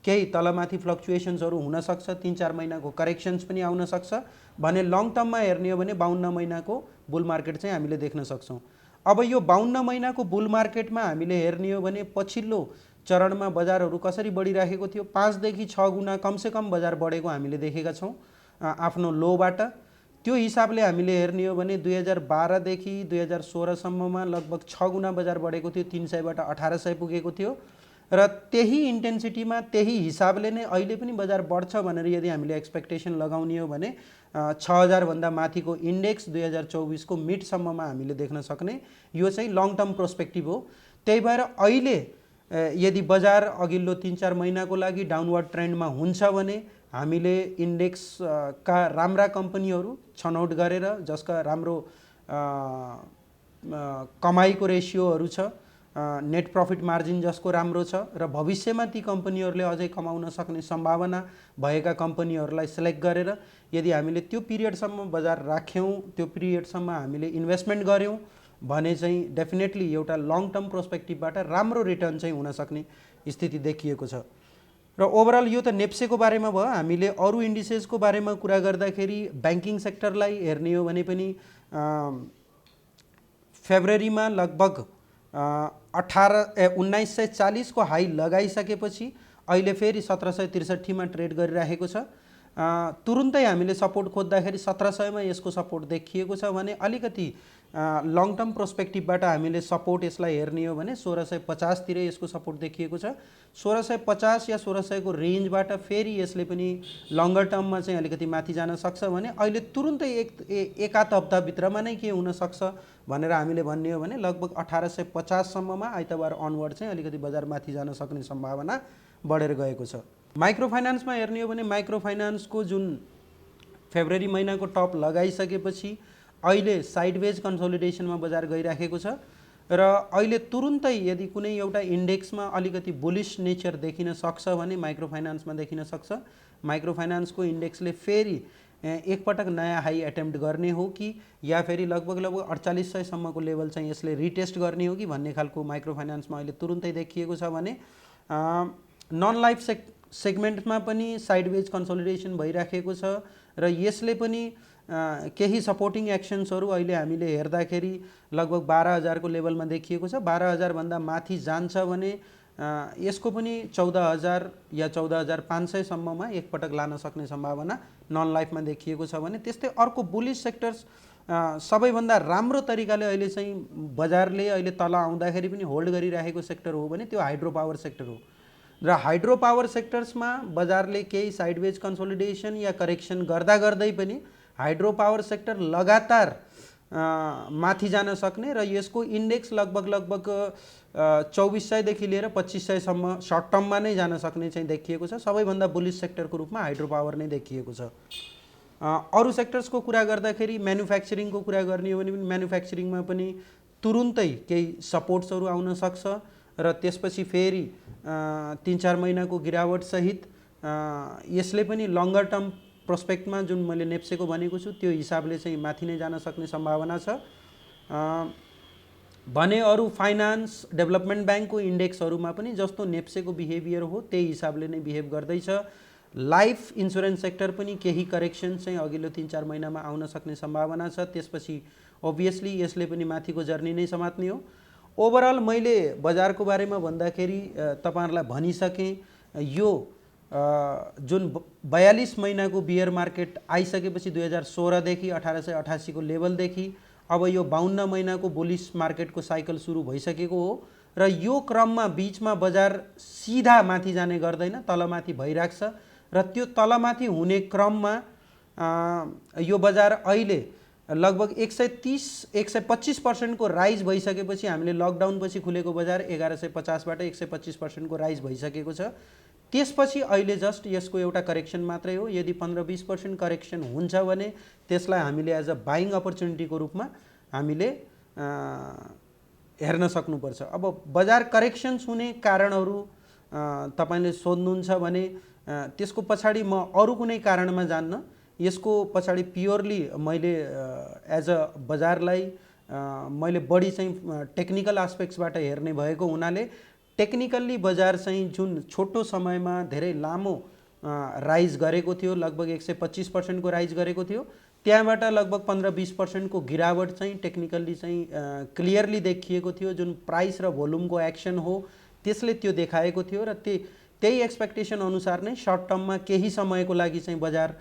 केही तलमाथि फ्लक्चुएसन्सहरू हुन सक्छ, 3-4 महिनाको करेक्सन्स पनि आउन सक्छ भने लङ टर्ममा हेर्ने हो भने 52 महिनाको बुल मार्केट चाहिँ हामीले देख्न सक्छौँ। अब यो 52 महिनाको बुल मार्केटमा हामीले हेर्ने हो भने पछिल्लो चरणमा बजारहरू कसरी बढिराखेको थियो 5 देखि 6 गुणा कमसेकम बजार बढेको हामीले देखेका छौँ आफ्नो लोबाट। त्यो हिसाबले हामीले हेर्ने हो भने 2012 देखि 2016 सम्ममा लगभग 6 गुणा बजार बढेको थियो, 300 बाट 1800 पुगेको थियो र त्यही इन्टेन्सिटीमा त्यही हिसाबले नै अहिले पनि बजार बढ्छ भनेर यदि हामीले एक्सपेक्टेसन लगाउने हो भने 6000 भन्दा माथिको इन्डेक्स 2024 को मिडसम्ममा हामीले देख्न सक्ने यो चाहिँ लङ टर्म पर्सपेक्टिभ हो। त्यही भएर अहिले यदि बजार अघिल्लो 3-4 महिनाको लागि डाउनवर्ड ट्रेन्डमा हुन्छ भने हामीले इन्डेक्स का राम्रा कम्पनीहरू छनौट गरेर जसका राम्रो कमाईको रेसियोहरू छ, नेट प्रॉफिट मार्जिन जसको राम्रो छ र भविष्यमा ती कम्पनीहरूले अझै कमाउन सक्ने सम्भावना भएका कम्पनीहरूलाई सिलेक्ट गरेर यदि हामीले त्यो पिरियडसम्म बजार राख्यौँ, त्यो पिरियडसम्म हामीले इन्भेस्टमेन्ट गर्यौँ भने चाहिँ डेफिनेटली एउटा लङ टर्म पर्सपेक्टिभबाट राम्रो रिटर्न चाहिँ हुन सक्ने स्थिति देखिएको छ। र ओभरअल यो त नेप्सेको बारेमा भयो। हामीले अरू इन्डिसेसको बारेमा कुरा गर्दाखेरि ब्याङ्किङ सेक्टरलाई हेर्ने हो भने पनि फेब्रुअरीमा लगभग 1940 को हाई लगाइसकेपछि अहिले फेरि 1763 मा ट्रेड गरिरहेको छ। तुरुन्तै हामीले सपोर्ट खोज्दाखेरि 1700 मा यसको सपोर्ट देखिएको छ भने अलिकति लङ टर्म प्रोस्पेक्टिभबाट हामीले सपोर्ट यसलाई हेर्ने हो भने 1650 तिर यसको सपोर्ट देखिएको छ। 1650 या 1600 को रेन्जबाट फेरि यसले पनि लङ्गर टर्ममा चाहिँ अलिकति माथि जान सक्छ भने अहिले तुरुन्तै एक आध हप्ताभित्रमा नै के हुन सक्छ भनेर हामीले भन्ने हो भने लगभग 1850 सम्ममा आइतबार अनवर्ड चाहिँ अलिकति बजार माथि जान सक्ने सम्भावना बढेर गएको छ। माइक्रो फाइनान्समा हेर्ने हो भने माइक्रो फाइनान्सको जुन फेब्रुअरी महिनाको टप लगाइसकेपछि अहिले साइडवेज कन्सोलिडेसनमा बजार गइराखेको छ र अहिले तुरुन्तै यदि कुनै एउटा इन्डेक्समा अलिकति बुलिश नेचर देखिन सक्छ भने माइक्रो फाइनान्समा देखिन सक्छ। माइक्रो फाइनान्सको इन्डेक्सले फेरि एकपटक नयाँ हाई एटेम्प्ट गर्ने हो कि या फेरि लगभग 4800 सम्मको लेभल चाहिँ यसले रिटेस्ट गर्ने हो कि भन्ने खालको माइक्रो फाइनान्समा अहिले तुरुन्तै देखिएको छ भने नन लाइफ सेगमेन्टमा पनि साइडवेज कन्सोलिडेसन भइराखेको छ र यसले पनि केही सपोर्टिङ एक्सन्सहरू अहिले हामीले हेर्दाखेरि लगभग 12000 को लेभलमा देखिएको छ। 12000 भन्दा माथि जान्छ भने यसको पनि 14000 या 14500 सम्ममा एकपटक लान सक्ने सम्भावना नन लाइफमा देखिएको छ भने त्यस्तै अर्को बुलिश सेक्टर्स सबैभन्दा राम्रो तरिकाले अहिले चाहिँ बजारले अहिले तल आउँदाखेरि पनि होल्ड गरिरहेको सेक्टर हो भने त्यो हाइड्रो पावर सेक्टर हो र हाइड्रो पावर सेक्टर्समा बजारले केही साइडवेज कन्सोलिडेसन या करेक्सन गर्दा गर्दै पनि हाइड्रो पावर सेक्टर लगातार माथि जान सक्ने र यसको इन्डेक्स लगभग 2400 देखि लिएर 2500 सम्म सर्ट टर्ममा नै जान सक्ने चाहिँ देखिएको छ। सबैभन्दा बुलिश सेक्टरको रूपमा हाइड्रो पावर नै देखिएको छ। अरू सेक्टर्सको कुरा गर्दाखेरि म्यानुफ्याक्चरिङको कुरा गर्ने हो भने पनि म्यानुफ्याक्चरिङमा पनि तुरुन्तै केही सपोर्ट्सहरू आउन सक्छ र त्यसपछि फेरि 3-4 महिनाको गिरावट सहित यसले पनि लङ्गर टर्म प्रोस्पेक्टमा जुन मैले नेप्सेको भनेको छु त्यो हिसाबले चाहिँ माथि नै जान सक्ने सम्भावना छ भने अरू फाइनान्स डेभलपमेन्ट ब्याङ्कको इन्डेक्सहरूमा पनि जस्तो नेप्सेको बिहेभियर हो त्यही हिसाबले नै बिहेभ गर्दैछ। लाइफ इन्सुरेन्स सेक्टर पनि केही करेक्सन चाहिँ अघिल्लो 3-4 महिनामा आउन सक्ने सम्भावना छ। त्यसपछि ओभियसली यसले पनि माथिको जर्नी नै समात्ने हो। ओभरअल मैले बजारको बारेमा भन्दाखेरि तपाईहरुलाई भनिसकेँ यो जुन 42 महिनाको बियर मार्केट आइसकेपछि 2016 देखि 1888 को लेभलदेखि अब यो 52 महिनाको बुलिश मार्केटको साइकल सुरु भइसकेको हो र यो क्रममा बीचमा बजार सिधा माथि जाने गर्दैन, तलमाथि भइराख्छ र त्यो तलमाथि हुने क्रममा यो बजार अहिले लगभग 130-125% को राइज भइसकेपछि हामीले लकडाउन पछि खुलेको बजार 1150 बाट 125% को राइज भइसकेको छ। त्यसपछि अहिले जस्ट यसको एउटा करेक्सन मात्रै हो। यदि 15-20% करेक्सन हुन्छ भने त्यसलाई हामीले एज अ बाइङ अपर्च्युनिटीको रूपमा हामीले हेर्न सक्नुपर्छ। अब बजार करेक्सन्स हुने कारणहरू तपाईले सोध्नुहुन्छ भने त्यसको पछाडि म अरू कुनै कारणमा जान्न, यसको पछाडि प्योरली मैले एज अ बजारलाई मैले बढी चाहिँ टेक्निकल एस्पेक्ट्सबाट हेर्ने भएको हुनाले टेक्निकल्ली बजार चाहिँ जुन छोटो समयमा धेरै लामो राइज गरेको थियो, लगभग 125% को राइज गरेको थियो, त्यहाँबाट लगभग 15-20% को गिरावट चाहिँ टेक्निकल्ली चाहिँ क्लियरली देखिएको थियो। जुन प्राइस र भोल्युमको एक्सन हो त्यसले त्यो देखाएको थियो र त्यही एक्सपेक्टेसन अनुसार नै सर्ट टर्ममा केही समयको लागि चाहिँ बजार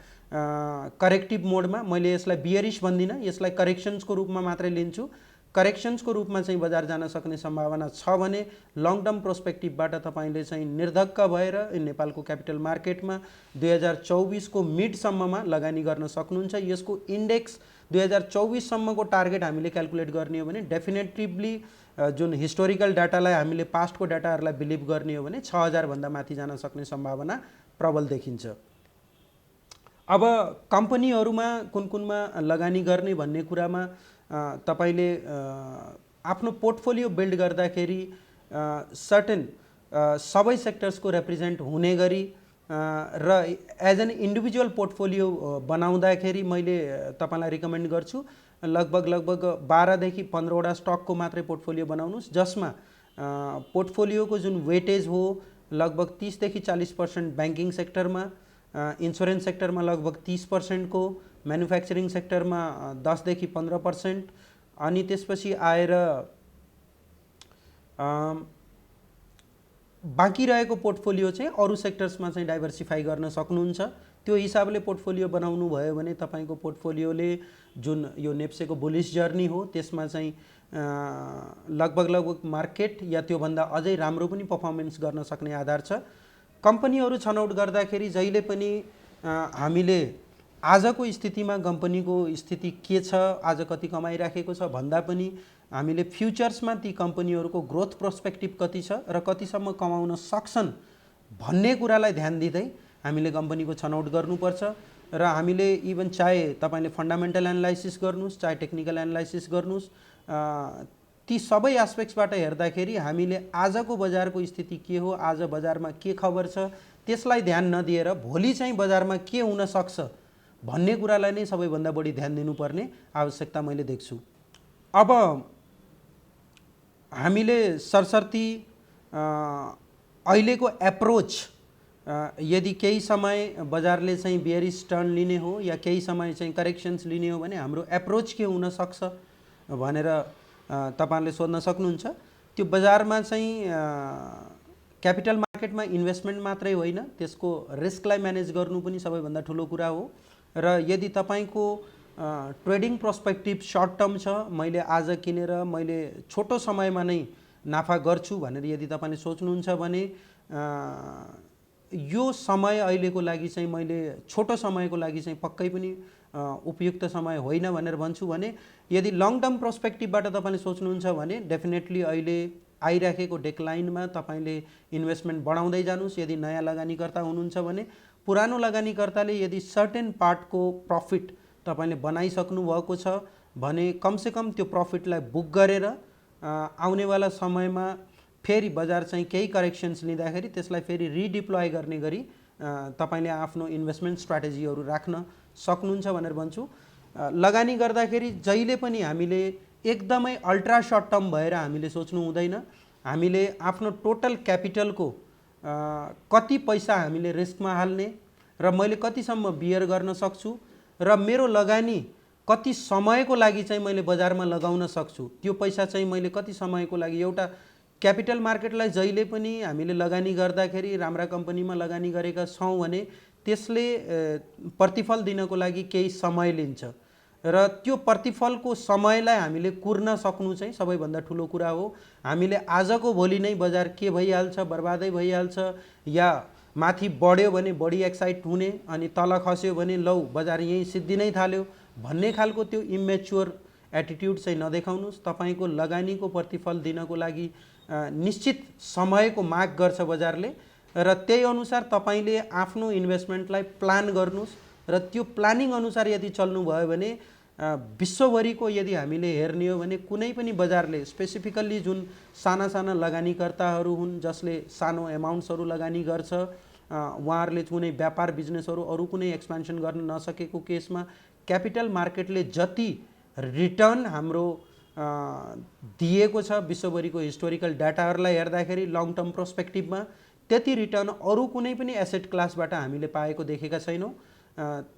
करेक्टिभ मोडमा, मैले यसलाई बियरिश भन्दिनँ, यसलाई करेक्सन्सको रूपमा मात्रै लिन्छु, करेक्सन्सको रूपमा चाहिँ बजार जान सक्ने सम्भावना छ भने लङ टर्म प्रोस्पेक्टिभबाट तपाईले चाहिँ निर्धक्क भएर नेपालको क्यापिटल मार्केटमा 2024 को मिडसम्ममा लगानी गर्न सक्नुहुन्छ। यसको इन्डेक्स 2024 सम्मको टार्गेट हामीले क्याल्कुलेट गर्ने हो भने डेफिनेटिभली जुन हिस्टोरिकल डाटालाई हामीले पास्टको डाटाहरूलाई बिलिभ गर्ने हो भने 6000 भन्दा माथि जान सक्ने सम्भावना प्रबल देखिन्छ। अब कम्पनीहरूमा कुनमा लगानी गर्ने भन्ने कुरामा तपाईले आफ्नो पोर्टफोलियो बिल्ड गर्दाखेरि सर्टेन सबै सेक्टर्सको रिप्रेजेन्ट हुने गरी र एज एन इन्डिभिजुअल पोर्टफोलियो बनाउँदाखेरि मैले तपाईलाई रिकमेन्ड गर्छु लगभग 12 देखि 15 वटा स्टकको मात्रै पोर्टफोलियो बनाउनुस्, जसमा पोर्टफोलियोको जुन वेटेज हो लगभग 30 देखि 40% ब्याङ्किङ सेक्टरमा, इन्सुरेन्स सेक्टरमा लगभग 30% को, म्यानुफ्याक्चरिङ सेक्टरमा 10 देखि 15%, अनि त्यसपछि आएर बाँकी रहेको पोर्टफोलियो चाहिँ अरू सेक्टर्समा चाहिँ डाइभर्सिफाई गर्न सक्नुहुन्छ। त्यो हिसाबले पोर्टफोलियो बनाउनु भयो भने तपाईँको पोर्टफोलियोले जुन यो नेप्सेको बुलिस जर्नी हो त्यसमा चाहिँ लगभग मार्केट या त्योभन्दा अझै राम्रो पनि पर्फर्मेन्स गर्न सक्ने आधार छ। कम्पनीहरू छनौट गर्दाखेरि जहिले पनि हामीले आजको स्थितिमा कम्पनीको स्थिति के छ, आज कति कमाइराखेको छ भन्दा पनि हामीले फ्युचर्समा ती कम्पनीहरूको ग्रोथ पर्सपेक्टिभ कति छ र कतिसम्म कमाउन सक्छन् भन्ने कुरालाई ध्यान दिँदै हामीले कम्पनीको छनौट गर्नुपर्छ। र हामीले इभन चाहे तपाईँले फन्डामेन्टल एनालाइसिस गर्नुहोस्, चाहे टेक्निकल एनालाइसिस गर्नुहोस्, ती सबै एस्पेक्ट्सबाट हेर्दाखेरि हामीले आजको बजारको स्थिति के हो, आज बजारमा के खबर छ त्यसलाई ध्यान नदिएर भोलि चाहिँ बजारमा के हुन सक्छ भन्ने कुरालाई नै सबैभन्दा बढी ध्यान दिनुपर्ने आवश्यकता मैले देख्छु। अब हामीले सरसर्ती अहिलेको एप्रोच, यदि केही समय बजारले चाहिँ बियरिश टर्न लिने हो या केही समय चाहिँ करेक्सन्स लिने हो भने हाम्रो एप्रोच के हुन सक्छ भनेर तपाईहरुले सोध्न सक्नुहुन्छ। त्यो बजारमा चाहिँ क्यापिटल मार्केटमा इन्भेस्टमेन्ट मात्रै होइन, त्यसको रिस्कलाई म्यानेज गर्नु पनि सबैभन्दा ठुलो कुरा हो। र यदि तपाईको ट्रेडिङ पर्सपेक्टिभ सर्ट टर्म छ, मैले आज किनेर मैले छोटो समयमा नै नाफा गर्छु भनेर यदि तपाईले सोच्नुहुन्छ भने यो समय अहिलेको लागि चाहिँ मैले छोटो समयको लागि चाहिँ पक्कै पनि उपयुक्त समय होइन भनेर भन्छु। भने यदि लङ टर्म पर्सपेक्टिभबाट तपाईले सोच्नुहुन्छ भने डेफिनेटली अहिले आइराखेको डेक्लाइनमा तपाईले इन्भेस्टमेन्ट बढाउँदै जानुस्। यदि नयाँ लगानीकर्ता हुनुहुन्छ भने पुरानो लगानीकर्ताले यदि सर्टेन पार्टको प्रफिट तपाईले बनाइसक्नु भएको छ भने कमसेकम त्यो प्रफिटलाई बुक गरेर आउनेवाला समयमा फेरि बजार चाहिँ केही करेक्सन्स लिँदाखेरि त्यसलाई फेरि रिडिप्लोय गर्ने गरी तपाईले आफ्नो इन्भेस्टमेन्ट स्ट्र्याटेजीहरू राख्न सक्नुहुन्छ भनेर भन्छु। लगानी गर्दाखेरि जहिले पनि हामीले एकदमै अल्ट्रा सर्ट टर्म भएर हामीले सोच्नु हुँदैन। हामीले आफ्नो टोटल क्यापिटलको कति पैसा हामीले रिस्कमा हाल्ने र मैले कतिसम्म बियर गर्न सक्छु र मेरो लगानी कति समयको लागि चाहिँ मैले बजारमा लगाउन सक्छु, त्यो पैसा चाहिँ मैले कति समयको लागि। एउटा क्यापिटल मार्केटलाई जहिले पनि हामीले लगानी गर्दाखेरि राम्रा कम्पनीमा लगानी गरेका छौँ भने त्यसले प्रतिफल दिनको लागि केही समय लिन्छ र त्यो प्रतिफलको समयलाई हामीले कुर्न सक्नु चाहिँ सबैभन्दा ठुलो कुरा हो। हामीले आजको भोलि नै बजार के भइहाल्छ, बर्बादै भइहाल्छ, या माथि बढ्यो भने बढी एक्साइट हुने अनि तल खस्यो भने लौ बजार यही सिद्धिनै थाल्यो भन्ने खालको त्यो इमेच्योर एटिट्युड चाहिँ नदेखाउनुस्। तपाईको लगानीको प्रतिफल दिनको लागि निश्चित समयको माग गर्छ बजारले र त्यही अनुसार तपाईले आफ्नो इन्भेस्टमेन्टलाई प्लान गर्नुस् र त्यो प्लानिङ अनुसार यदि चल्नु भयो भने विश्वभरिको यदि हामीले हेर्ने हो भने कुनै पनि बजारले स्पेसिफिकल्ली जुन साना साना लगानीकर्ताहरू हुन् जसले सानो एमाउन्ट्सहरू लगानी गर्छ, उहाँहरूले कुनै व्यापार बिजनेसहरू अरू कुनै एक्सपेन्सन गर्न नसकेको केसमा क्यापिटल मार्केटले जति रिटर्न हाम्रो दिएको छ विश्वभरिको हिस्टोरिकल डाटाहरूलाई हेर्दाखेरि लङ टर्म पर्सपेक्टिभमा त्यति रिटर्न अरू कुनै पनि एसेट क्लासबाट हामीले पाएको देखेका छैनौँ।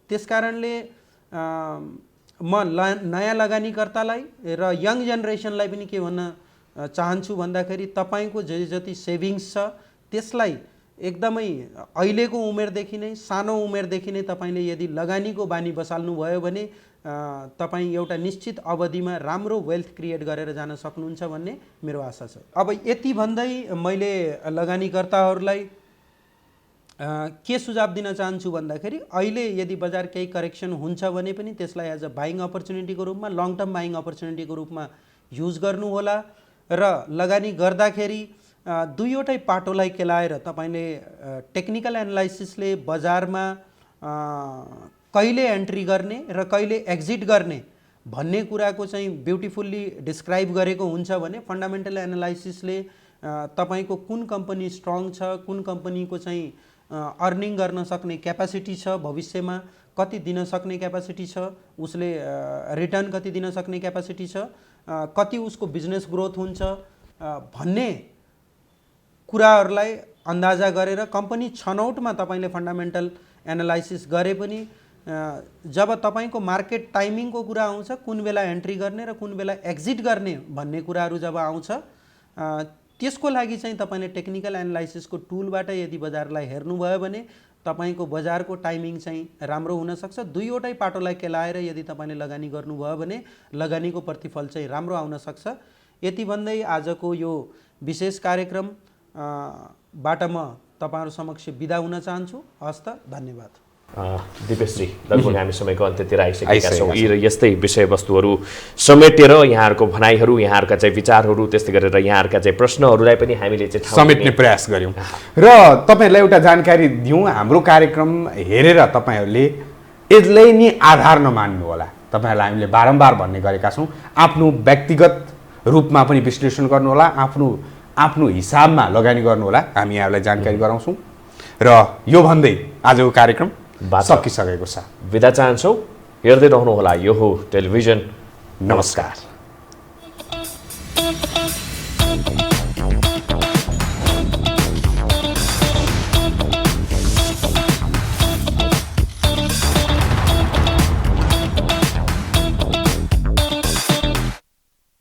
त्यसकारणले म नयाँ लगानीकर्तालाई र यङ जेनेरेसनलाई पनि के भन्न चाहन्छु भन्दाखेरि तपाईको जति सेभिङ्स छ त्यसलाई एकदमै अहिलेको उमेरदेखि नै, सानो उमेरदेखि नै तपाईले यदि लगानीको बानी बसाल्नु भयो भने तपाई एउटा निश्चित अवधिमा राम्रो वेल्थ क्रिएट गरेर जान सक्नुहुन्छ भन्ने मेरो आशा छ। अब यति भन्दै मैले लगानीकर्ताहरूलाई के सुझाव दिन चाहन्छु भन्दाखेरि अहिले यदि बजार केही करेक्सन हुन्छ भने पनि त्यसलाई एज अ बाइङ अपर्च्युनिटीको रूपमा, लङ टर्म बाइङ अपर्च्युनिटीको रूपमा युज गर्नु होला र लगानी गर्दाखेरि दुईवटै पाटोलाई केलाएर तपाईले टेक्निकल एनालाइसिसले बजारमा कहिले एन्ट्री गर्ने र कहिले एक्जिट गर्ने भन्ने कुराको चाहिँ ब्युटिफुल्ली डिस्क्राइब गरेको हुन्छ भने फन्डामेन्टल एनालाइसिसले तपाईको कुन कम्पनी स्ट्रङ छ, कुन कम्पनीको चाहिँ अर्निङ गर्न सक्ने क्यापासिटी छ, भविष्यमा कति दिन सक्ने क्यापासिटी छ, उसले रिटर्न कति दिन सक्ने क्यापासिटी छ, कति उसको बिजनेस ग्रोथ हुन्छ भन्ने कुराहरूलाई अन्दाजा गरेर कम्पनी छनौटमा तपाईले फन्डामेन्टल एनालाइसिस गरे पनि जब तपाईको मार्केट टाइमिङको कुरा आउँछ, कुन बेला एन्ट्री गर्ने र कुन बेला एक्जिट गर्ने भन्ने कुराहरू जब आउँछ त्यसको लागि चाहिँ तपाईँले टेक्निकल एनालाइसिसको टुलबाट यदि बजारलाई हेर्नुभयो भने तपाईँको बजारको टाइमिङ चाहिँ राम्रो हुनसक्छ। दुईवटै पाटोलाई केलाएर यदि तपाईँले लगानी गर्नुभयो भने लगानीको प्रतिफल चाहिँ राम्रो आउन सक्छ। यति भन्दै आजको यो विशेष कार्यक्रम बाट म तपाईँहरू समक्ष बिदा हुन चाहन्छु। हस्त, धन्यवाद। दिपेशजी, लगभग हामी समयको अन्त्यतिर आइसकेका छौँ। यी यस्तै विषयवस्तुहरू समेटेर यहाँहरूको भनाइहरू, यहाँहरूका चाहिँ विचारहरू, त्यस्तै गरेर यहाँहरूका चाहिँ प्रश्नहरूलाई पनि हामीले चाहिँ समेट्ने प्रयास गऱ्यौँ र तपाईँहरूलाई एउटा जानकारी दिउँ। हाम्रो कार्यक्रम हेरेर तपाईँहरूले यसलाई नि आधार नमान्नु होला। तपाईँहरूलाई हामीले बारम्बार भन्ने गरेका छौँ, आफ्नो व्यक्तिगत रूपमा पनि विश्लेषण गर्नुहोला, आफ्नो हिसाबमा लगानी गर्नुहोला। हामी यहाँलाई जानकारी गराउँछौँ र यो भन्दै आजको कार्यक्रम सकिसकेको छ। बिदा चाहन्छौँ। हेर्दै रहनुहोला यो हो टेलिभिजन। नमस्कार।